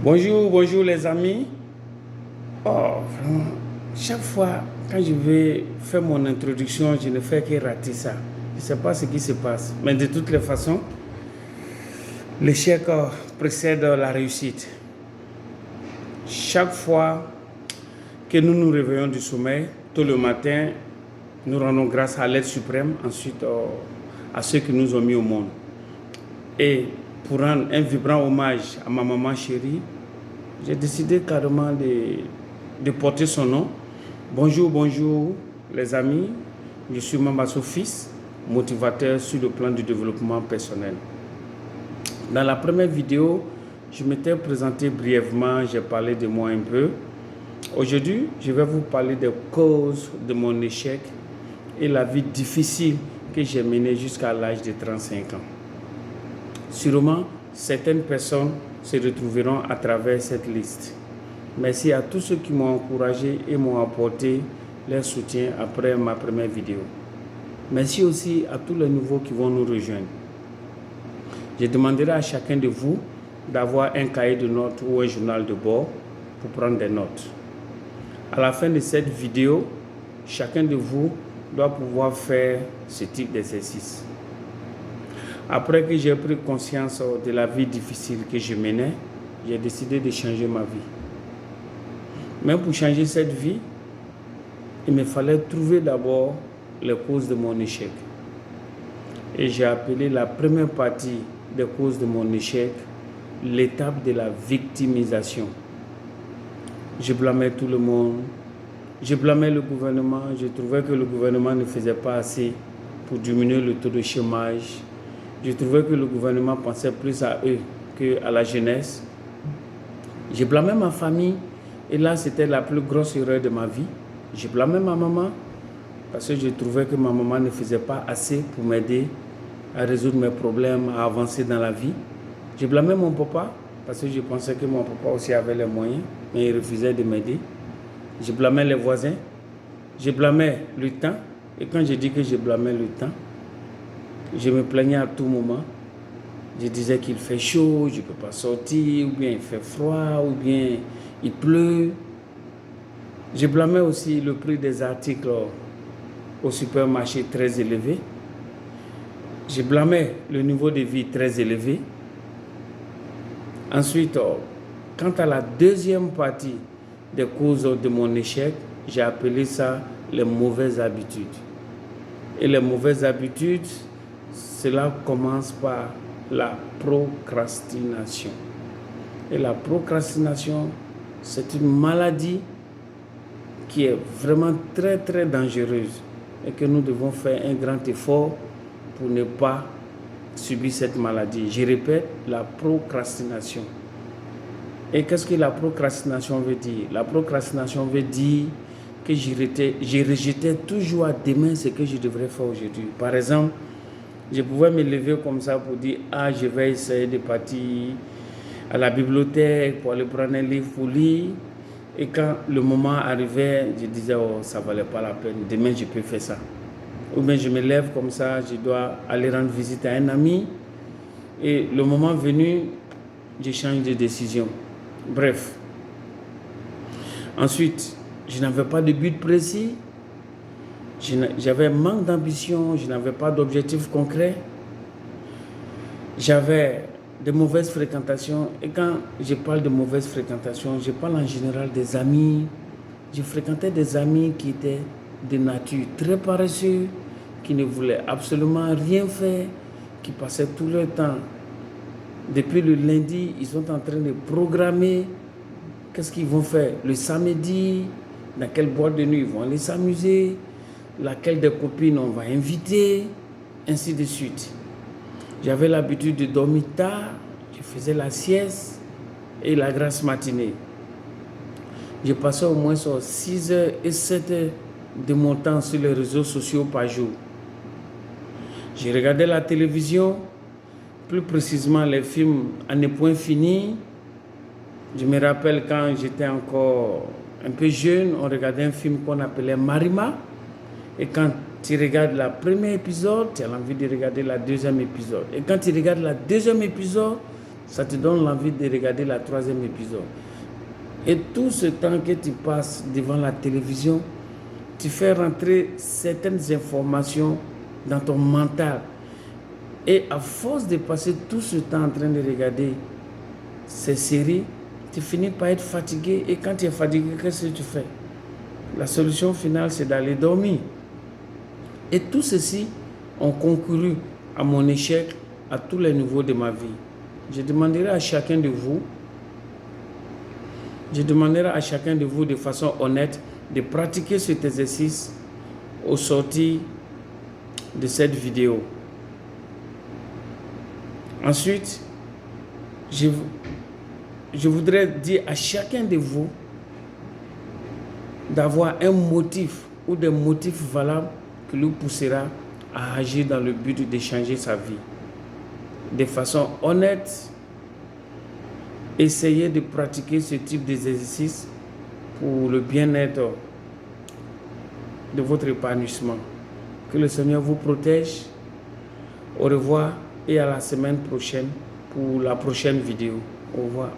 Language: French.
Bonjour, bonjour les amis. Oh, vraiment, chaque fois quand je vais faire mon introduction, je ne fais que rater ça. Je ne sais pas ce qui se passe. Mais de toutes les façons, l'échec précède la réussite. Chaque fois que nous nous réveillons du sommeil, tôt le matin, nous rendons grâce à l'aide suprême, ensuite à ceux qui nous ont mis au monde. Et pour rendre un vibrant hommage à ma maman chérie, j'ai décidé carrément de porter son nom. Bonjour, bonjour les amis, je suis Mambasso Fils, motivateur sur le plan du développement personnel. Dans la première vidéo, je m'étais présenté brièvement, j'ai parlé de moi un peu. Aujourd'hui, je vais vous parler des causes de mon échec et la vie difficile que j'ai menée jusqu'à l'âge de 35 ans. Sûrement, certaines personnes se retrouveront à travers cette liste. Merci à tous ceux qui m'ont encouragé et m'ont apporté leur soutien après ma première vidéo. Merci aussi à tous les nouveaux qui vont nous rejoindre. Je demanderai à chacun de vous d'avoir un cahier de notes ou un journal de bord pour prendre des notes. À la fin de cette vidéo, chacun de vous doit pouvoir faire ce type d'exercice. Après que j'ai pris conscience de la vie difficile que je menais, j'ai décidé de changer ma vie. Mais pour changer cette vie, il me fallait trouver d'abord les causes de mon échec. Et j'ai appelé la première partie des causes de mon échec l'étape de la victimisation. Je blâmais tout le monde, je blâmais le gouvernement, je trouvais que le gouvernement ne faisait pas assez pour diminuer le taux de chômage. Je trouvais que le gouvernement pensait plus à eux qu'à la jeunesse. Je blâmais ma famille et là c'était la plus grosse erreur de ma vie. Je blâmais ma maman parce que je trouvais que ma maman ne faisait pas assez pour m'aider à résoudre mes problèmes, à avancer dans la vie. Je blâmais mon papa parce que je pensais que mon papa aussi avait les moyens, mais il refusait de m'aider. Je blâmais les voisins, je blâmais le temps. Et quand je dis que je blâmais le temps, je me plaignais à tout moment. Je disais qu'il fait chaud, je ne peux pas sortir, ou bien il fait froid, ou bien il pleut. Je blâmais aussi le prix des articles au supermarché très élevé. Je blâmais le niveau de vie très élevé. Ensuite, quant à la deuxième partie des causes de mon échec, j'ai appelé ça les mauvaises habitudes. Et les mauvaises habitudes, cela commence par la procrastination. Et la procrastination, c'est une maladie qui est vraiment très très dangereuse et que nous devons faire un grand effort pour ne pas subir cette maladie. Je répète, la procrastination. Et qu'est-ce que la procrastination veut dire? La procrastination veut dire que je rejetais toujours à demain ce que je devrais faire aujourd'hui. Par exemple, je pouvais me lever comme ça pour dire « Ah, je vais essayer de partir à la bibliothèque pour aller prendre un livre pour lire. » Et quand le moment arrivait, je disais « Oh, ça ne valait pas la peine, demain je peux faire ça. » Ou bien je me lève comme ça, je dois aller rendre visite à un ami. Et le moment venu, je change de décision. Bref. Ensuite, je n'avais pas de but précis. J'avais un manque d'ambition, je n'avais pas d'objectif concret. J'avais de mauvaises fréquentations. Et quand je parle de mauvaises fréquentations, je parle en général des amis. Je fréquentais des amis qui étaient de nature très paresseux, qui ne voulaient absolument rien faire, qui passaient tout leur temps. Depuis le lundi, ils sont en train de programmer qu'est-ce qu'ils vont faire le samedi, dans quelle boîte de nuit ils vont aller s'amuser, laquelle des copines on va inviter, ainsi de suite. J'avais l'habitude de dormir tard, je faisais la sieste et la grasse matinée. Je passais au moins sur 6 heures et 7 heures de mon temps sur les réseaux sociaux par jour. Je regardais la télévision, plus précisément les films à ne point fini. Je me rappelle quand j'étais encore un peu jeune, on regardait un film qu'on appelait Marima. Et quand tu regardes le premier épisode, tu as envie de regarder le deuxième épisode. Et quand tu regardes le deuxième épisode, Ça te donne l'envie de regarder la 3e épisode. Et tout ce temps que tu passes devant la télévision, tu fais rentrer certaines informations dans ton mental. Et à force de passer tout ce temps en train de regarder ces séries, tu finis par être fatigué. Et quand tu es fatigué, qu'est-ce que tu fais? La solution finale, c'est d'aller dormir. Et tout ceci ont concouru à mon échec à tous les niveaux de ma vie. Je demanderai à chacun de vous de façon honnête de pratiquer cet exercice au sortir de cette vidéo. Ensuite, je voudrais dire à chacun de vous d'avoir un motif ou des motifs valables qui lui poussera à agir dans le but de changer sa vie. De façon honnête, essayez de pratiquer ce type d'exercice pour le bien-être de votre épanouissement. Que le Seigneur vous protège. Au revoir et à la semaine prochaine pour la prochaine vidéo. Au revoir.